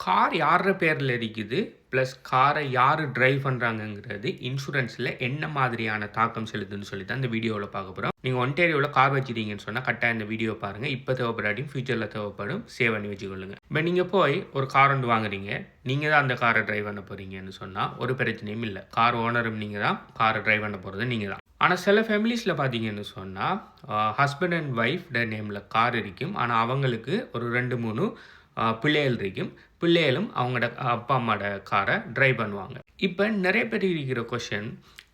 Car யார பேர்ல இருக்குது, பிளஸ் கார யாரு டிரைவ் பண்றாங்கங்கிறது இன்சூரன்ஸ்ல என்ன மாதிரியான தாக்கம் செலுத்துதுன்னு சொல்லி தான் இந்த வீடியோல பார்க்க போறோம். நீங்க ஒன்டாரியோல கார் வச்சிருக்கீங்கன்னு சொன்னா கட்டாயம் இந்த வீடியோ பாருங்க. இப்ப தேவைப்படாட்டியும் ஃபியூச்சர்ல தேவைப்படும். சேவ் பண்ணி வச்சுக்கொள்ளுங்க. இப்ப நீங்க போய் ஒரு கார் ஒன்று வாங்குறீங்க. நீங்க தான் அந்த காரை டிரைவ் பண்ண போறீங்கன்னு சொன்னா ஒரு பிரச்சனையும் இல்ல. கார் ஓனரும் நீங்க தான், காரை டிரைவ் பண்ண போறது நீங்க தான். ஆனா சில ஃபேமிலிஸ்ல பார்த்தீங்கன்னு சொன்னா ஹஸ்பண்ட் அண்ட் ஒய்ஃப் நேம்ல கார் இருக்கும். ஆனா அவங்களுக்கு ஒரு 2, 3 பிள்ளைகள் இருக்கும். பிள்ளைகளும் அவங்களோட அப்பா அம்மாவோட காரை டிரைவ் பண்ணுவாங்க. இப்போ நிறைய பேர் இருக்கிற கொஷின்,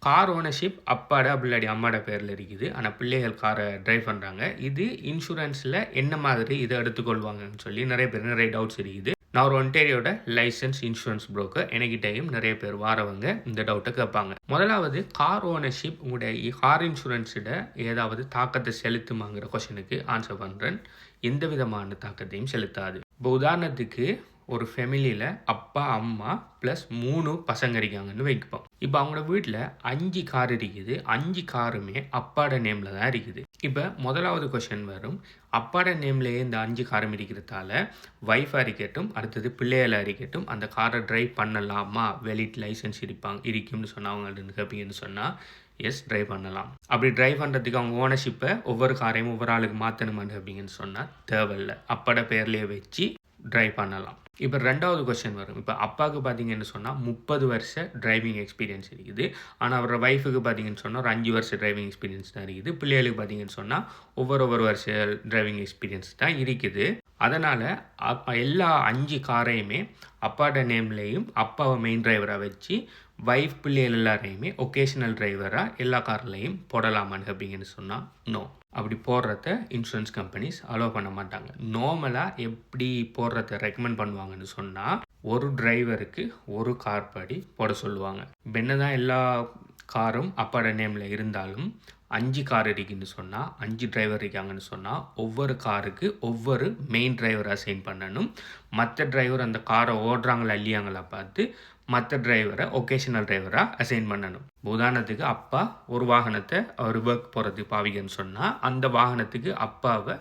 கார் ஓனர்ஷிப் அப்பாட இல்லாட்டி அம்மாவோட பேரில் இருக்குது. ஆனால் பிள்ளைகள் காரை டிரைவ் பண்ணுறாங்க. இது இன்சூரன்ஸில் என்ன மாதிரி இதை எடுத்துக்கொள்வாங்கன்னு சொல்லி நிறைய பேர் நிறைய டவுட்ஸ் இருக்குது. நான் ஒரு ஒன்டாரியோட லைசன்ஸ் இன்சூரன்ஸ் புரோக்கர். எனக்கிட்டையும் நிறைய பேர் வாரவங்க இந்த டவுட்டை கேட்பாங்க. முதலாவது, கார் ஓனர்ஷிப் உங்களுடைய கார் இன்சூரன்ஸிட ஏதாவது தாக்கத்தை செலுத்துமாங்கிற கொஷனுக்கு ஆன்சர் பண்ணுறேன். எந்த விதமான தாக்கத்தையும் செலுத்தாது. இப்போ உதாரணத்துக்கு ஒரு ஃபேமிலியில் அப்பா அம்மா ப்ளஸ் 3 பசங்க இருக்காங்கன்னு வைப்போம். இப்போ அவங்களோட வீட்டில் 5 கார் இருக்குது. 5 காருமே அப்பாட நேமில் தான் இருக்குது. இப்போ முதலாவது கொஷின் வரும், அப்பாட நேம்லேயே இந்த 5 காரும் இருக்கிறதால ஒய்ஃபாக இருக்கட்டும், அடுத்தது பிள்ளைகளாக இருக்கட்டும், அந்த காரை டிரைவ் பண்ணலாமா, வெளிட் லைசன்ஸ் இருக்கும்னு சொன்னால் அவங்கள்ட்ட கேட்பீங்கன்னு சொன்னால் எஸ், டிரைவ் பண்ணலாம். அப்படி டிரைவ் பண்ணுறதுக்கு அவங்க ஓனர்ஷிப்பை ஒவ்வொரு காரையும் ஒவ்வொரு ஆளுக்கு மாற்றணுமான்னு அப்படிங்கன்னு சொன்னால் தேவையில்லை. அப்பாட பேர்லேயே வச்சு டிரைவ் பண்ணலாம். இப்போ ரெண்டாவது கொஸ்டின் வரும். இப்போ அப்பாவுக்கு பார்த்தீங்கன்னு சொன்னால் 30 வருஷ டிரைவிங் எக்ஸ்பீரியன்ஸ் இருக்குது. ஆனால் அவரோட ஒய்ஃபுக்கு பார்த்தீங்கன்னு சொன்னால் ஒரு 5 வருஷ டிரைவிங் எக்ஸ்பீரியன்ஸ் தான் இருக்குது. பிள்ளைகளுக்கு பார்த்தீங்கன்னு சொன்னால் ஒவ்வொரு வருஷ டிரைவிங் எக்ஸ்பீரியன்ஸ் தான் இருக்குது. அதனால் எல்லா 5 காரையுமே அப்பாவோட நேம்லேயும் அப்பாவை மெயின் டிரைவராக வச்சு ஒய்ஃப் பிள்ளைகள் எல்லாரையுமே ஒகேஷனல் டிரைவராக எல்லா கார்லையும் போடலாமான்னு அப்படிங்கன்னு சொன்னால் நோ. அப்படி போடுறத இன்சூரன்ஸ் கம்பெனிஸ் அலோவ் பண்ண மாட்டாங்க. நார்மலாக எப்படி போடுறத ரெக்கமெண்ட் பண்ணுவாங்கன்னு சொன்னால் ஒரு டிரைவருக்கு ஒரு கார் படி போட சொல்லுவாங்க. இப்போ என்னதான் எல்லா காரும் அப்பாவோட நேமில் இருந்தாலும் 5 கார் இருக்குன்னு சொன்னால் 5 டிரைவர் இருக்காங்கன்னு சொன்னால் ஒவ்வொரு காருக்கு ஒவ்வொரு மெயின் டிரைவர் அசைன் பண்ணணும். மற்ற டிரைவர் அந்த காரை ஓடுறாங்களா இல்லையாங்களா பார்த்து மற்ற டிரைவரை ஒகேஷனல் டிரைவராக அசைன் பண்ணணும். உதாரணத்துக்கு அப்பா ஒரு வாகனத்தை அவர் ஒர்க் போகிறதுக்கு பாவிக்கன்னு சொன்னால் அந்த வாகனத்துக்கு அப்பாவை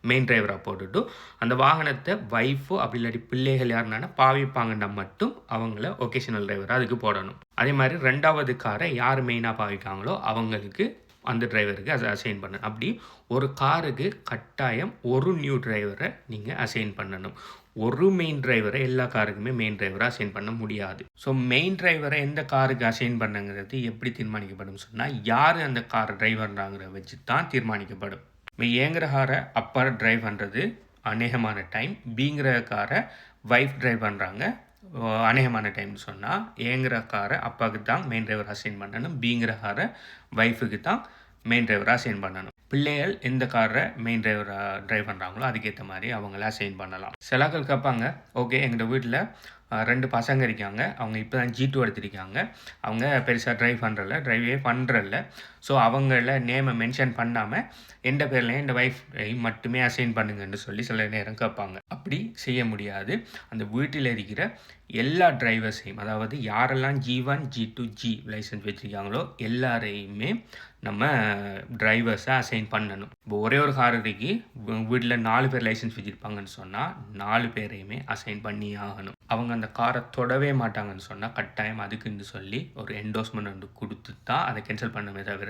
மெயின் டிரைவராக போட்டுட்டு அந்த வாகனத்தை ஒய்ஃபோ அப்படி இல்லாட்டி பிள்ளைகள் யாருன்னா பாவிப்பாங்கன்னா மட்டும் அவங்கள ஒகேஷனல் டிரைவராக அதுக்கு போடணும். அதே மாதிரி ரெண்டாவது காரை யார் மெயினாக பாவிக்காங்களோ அவங்களுக்கு அந்த டிரைவருக்கு அசைன் பண்ணணும். அப்படி ஒரு காருக்கு கட்டாயம் ஒரு நியூ டிரைவரை நீங்கள் அசைன் பண்ணணும். ஒரு மெயின் டிரைவரை எல்லா காருக்குமே மெயின் டிரைவராக அசைன் பண்ண முடியாது. ஸோ மெயின் டிரைவரை எந்த காருக்கு அசைன் பண்ணுங்கிறது எப்படி தீர்மானிக்கப்படும் சொன்னால் யார் அந்த காரை டிரைவ் பண்ணுறாங்கிற வச்சு தான் தீர்மானிக்கப்படும். ஏங்கிற காரை அப்பா டிரைவ் பண்ணுறது அநேகமான டைம், பிங்கிற காரை ஒய்ஃப் டிரைவ் பண்ணுறாங்க அநேகமான டைம்னு சொன்னால் ஏங்கிற காரை அப்பாவுக்கு தான் மெயின் டிரைவர் அசைன் பண்ணணும், பிங்கிற காரை ஒய்ஃபுக்கு தான் மெயின் டிரைவராக அசைன் பண்ணணும். பிள்ளைகள் எந்த காரை மெயின் டிரைவராக டிரைவ் பண்ணுறாங்களோ அதுக்கேற்ற மாதிரி அவங்கள அசைன் பண்ணலாம். சிலாக்கள் கேட்பாங்க, ஓகே எங்கள் வீட்டில் 2 பசங்க இருக்காங்க, அவங்க இப்போ தான் G2 எடுத்திருக்காங்க, அவங்க பெருசாக ட்ரைவே பண்ணுறல, ஸோ அவங்கள நேமை மென்ஷன் பண்ணாமல் எந்த பேர்லையும் என் ஒய்ஃப் மட்டுமே அசைன் பண்ணுங்கன்னு சொல்லி சில நேரம் கேட்பாங்க. அப்படி செய்ய முடியாது. அந்த வீட்டில் இருக்கிற எல்லா டிரைவர்ஸையும், அதாவது யாரெல்லாம் G1, G2, G லைசன்ஸ் வச்சுருக்காங்களோ எல்லாரையுமே நம்ம டிரைவர்ஸை அசைன் பண்ணணும். இப்போ ஒரே ஒரு காருக்கு வீட்டில் 4 பேர் லைசன்ஸ் வச்சுருப்பாங்கன்னு சொன்னால் 4 பேரையுமே அசைன் பண்ணி ஆகணும். அவங்க அந்த காரை தொடவே மாட்டாங்கன்னு சொன்னால் கட்டாயம் அதுக்குன்னு சொல்லி ஒரு என்டோஸ்மெண்ட் வந்து கொடுத்து தான் அதை கேன்சல் பண்ணவே தவிர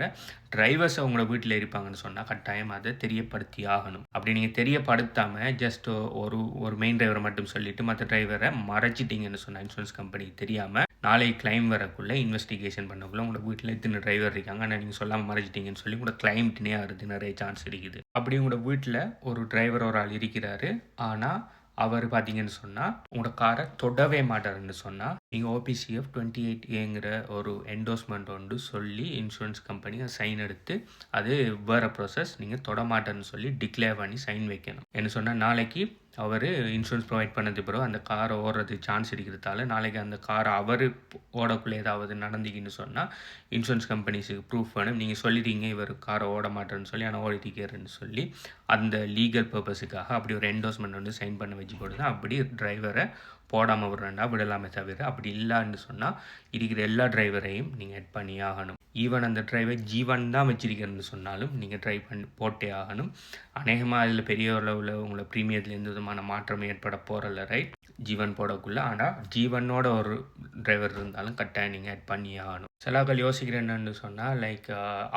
டிரைவர்ஸ் அவங்களோட வீட்டில் இருப்பாங்கன்னு சொன்னால் கட்டாயம் அதை தெரியப்படுத்தி ஆகணும். அப்படி நீங்கள் தெரியப்படுத்தாமல் ஜஸ்ட் ஒரு மெயின் டிரைவரை மட்டும் சொல்லிவிட்டு மற்ற டிரைவரை மறைச்சிட்டிங்கன்னு சொன்னால் இன்சூரன்ஸ் கம்பெனிக்கு தெரியாமல் நாளைக்கு கிளைம் வரக்குள்ளே இன்வெஸ்டிகேஷன் பண்ணக்குள்ளே உங்களோட வீட்டில் இத்தனை டிரைவர் இருக்காங்க, ஆனால் நீங்கள் சொல்லாமல் மறைச்சிட்டிங்கன்னு சொல்லி உங்களோட கிளைம்ட்டுனே ஆகுது நிறைய சான்ஸ் இருக்குது. அப்படி உங்களோட வீட்டில் ஒரு டிரைவர் ஒரு ஆள் இருக்கிறாரு, ஆனால் அவர் பார்த்தீங்கன்னு சொன்னால் உங்களோட காரை தொடவே மாட்டாருன்னு சொன்னால் நீங்கள் OPCF 28Aங்கிற ஒரு என்டோஸ்மெண்ட் ஒன்று சொல்லி இன்சூரன்ஸ் கம்பெனி சைன் எடுத்து அது வேறு ப்ராசஸ், நீங்கள் தொட மாட்டேன்னு சொல்லி டிக்ளேர் பண்ணி சைன் வைக்கணும். என்ன சொன்னால் நாளைக்கு அவர் இன்சூரன்ஸ் ப்ரொவைட் பண்ணது பிறகு அந்த காரை ஓடுறதுக்கு சான்ஸ் இருக்கிறதால நாளைக்கு அந்த காரை அவர் ஓடக்குள்ளே ஏதாவது நடந்துக்கின்னு சொன்னால் இன்சூரன்ஸ் கம்பெனிஸுக்கு ப்ரூஃப் வேணும். நீங்கள் சொல்லிடுறீங்க இவர் காரை ஓட மாட்டேன்னு சொல்லி, ஆனால் ஓடிட்டிருக்கேன்னு சொல்லி அந்த லீகல் பர்பஸுக்காக அப்படி ஒரு என்டோஸ்மெண்ட் வந்து சைன் பண்ண வச்சு போடுது. அப்படி டிரைவரை போடாமல் விடலாமே தவிர அப்படி இல்லான்னு சொன்னால் இருக்கிற எல்லா டிரைவரையும் நீங்கள் எட் பண்ணி ஆகணும். ஈவன் அந்த டிரைவர் G1 தான் வச்சிருக்கிறேன்னு சொன்னாலும் நீங்கள் ட்ரைவ் பண்ணி போட்டே ஆகணும். அநேகமாக அதில் பெரிய அளவில் உங்களை ப்ரீமியத்தில் எந்த விதமான மாற்றம் ஏற்பட போகிறல, ரைட்? ஜீவன் போடக்குள்ள. ஆனால் ஜீவனோட ஒரு டிரைவர் இருந்தாலும் கட்டாயம் நீங்கள் ஆட் பண்ணியே ஆகணும். சில ஆட்கள் யோசிக்கிறேன் என்னன்னு சொன்னால், லைக்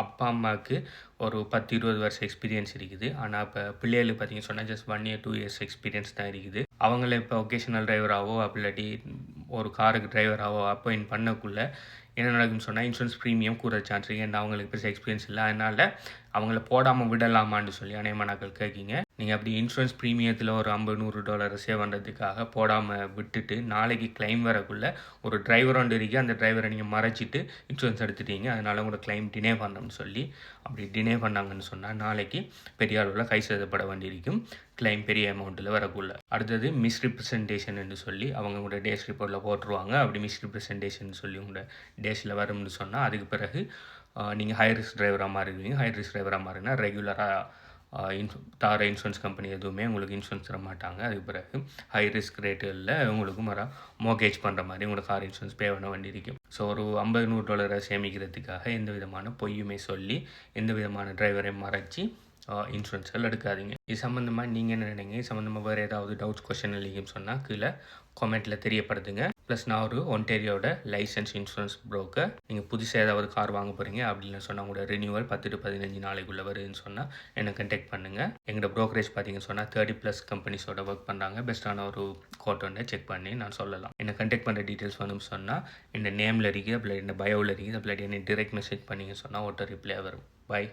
அப்பா அம்மாவுக்கு ஒரு 10-20 வருஷம் எக்ஸ்பீரியன்ஸ் இருக்குது. ஆனால் இப்போ பிள்ளைகளுக்கு பார்த்தீங்கன்னு சொன்னால் ஜஸ்ட் 1 year 2 years எக்ஸ்பீரியன்ஸ் தான் இருக்குது. அவங்கள இப்போ ஒகேஷனல் டிரைவராகவோ இல்லாட்டி ஒரு காருக்கு டிரைவராகவோ அப்பாயிண்ட் பண்ணக்குள்ள என்ன நடக்குன்னு சொன்னால் இன்சூரன்ஸ் ப்ரீமியம் கூற சான்ஸ் இருக்குது. ஏன்னா அவங்களுக்கு பெருசாக எக்ஸ்பீரியன்ஸ் இல்லை. அதனால் அவங்கள போடாமல் விடலாமான்னு சொல்லி அநேகமானாக்கள் கேட்கிங்க. நீங்கள் அப்படி இன்சூரன்ஸ் ப்ரீமியத்தில் ஒரு $50-100 சேவ் பண்ணுறதுக்காக போடாமல் விட்டுட்டு நாளைக்கு கிளைம் வரக்குள்ள ஒரு டிரைவர் ஒன்று இருக்குது, அந்த டிரைவரை நீங்கள் மறைச்சிட்டு இன்சூரன்ஸ் எடுத்துட்டீங்க, அதனால் உங்களோட கிளைம் டினே பண்ணணும்னு சொல்லி அப்படி டினே பண்ணாங்கன்னு சொன்னால் நாளைக்கு பெரிய அளவில் கை செய்யப்பட வேண்டியிருக்கும் கிளைம் பெரிய அமௌண்ட்டில் வரக்குள்ள. அடுத்தது மிஸ்ரிப்ரசன்டேஷன் என்று சொல்லி அவங்க உங்களோட டேஸ் ரிப்போர்ட்டில் போட்டுருவாங்க. அப்படி மிஸ்ரிப்ரசன்டேஷன் சொல்லி உங்களோட டேஸில் வரும்னு சொன்னால் அதுக்கு பிறகு நீங்கள் ஹை ரிஸ்க் டிரைவராக மாறிடுவீங்க. ஹை ரிஸ்க் டிரைவராக மாறினா ரெகுலராக தார இன்சூரன்ஸ் கம்பெனி எதுவுமே உங்களுக்கு இன்சூரன்ஸ் தர மாட்டாங்க. அதுக்கு பிறகு ஹை ரிஸ்க் ரேட்டுகளில் உங்களுக்கு மோர்கேஜ் பண்ணுற மாதிரி உங்களுக்கு கார் இன்சூரன்ஸ் பே பண்ண வேண்டியிருக்கும். ஸோ ஒரு $50-100 சேமிக்கிறதுக்காக எந்த விதமான பொய்யுமே சொல்லி எந்த விதமான டிரைவரையும் மறைச்சி இன்சூரன்ஸ்கள் எடுக்காதீங்க. இது சம்மந்தமாக நீங்கள் என்ன நினைங்க, இது சம்மந்தமாக வேறு ஏதாவது டவுட்ஸ் கொஸ்டின் இல்லைன்னு சொன்னால் கீழே கமெண்ட்டில் தெரியப்படுத்துங்க. ப்ளஸ் நான் ஒரு ஒன்டேரியோட லைசன்ஸ் இன்சூரன்ஸ் ப்ரோக்கர். நீங்கள் புதுசாக ஏதாவது கார் வாங்க போகிறீங்க அப்படின்னு சொன்னால் உங்களோட ரினியூவல் 10-15 நாளைக்குள்ளே வருதுன்னு சொன்னால் என்னை கண்டெக்ட் பண்ணுங்கள். எங்களோட ப்ரோக்கரேஜ் பார்த்தீங்கன்னு சொன்னால் 30+ கம்பெனிஸோட ஒர்க் பண்ணுறாங்க. பெஸ்ட்டான ஒரு கோட் ஒன்று செக் பண்ணி நான் சொல்லலாம். என்னை கண்டெக்ட் பண்ணுற டீட்டெயில்ஸ் வேணும்னு சொன்னால் இந்த நேமில் இருக்குது, அப்படி இந்த பயோவில் இருக்குது, அப்படி என்ன டிரெக்ட் மெசேஜ் பண்ணிங்க சொன்னால் ஓட்டோ ரிப்ளை வரும். பை.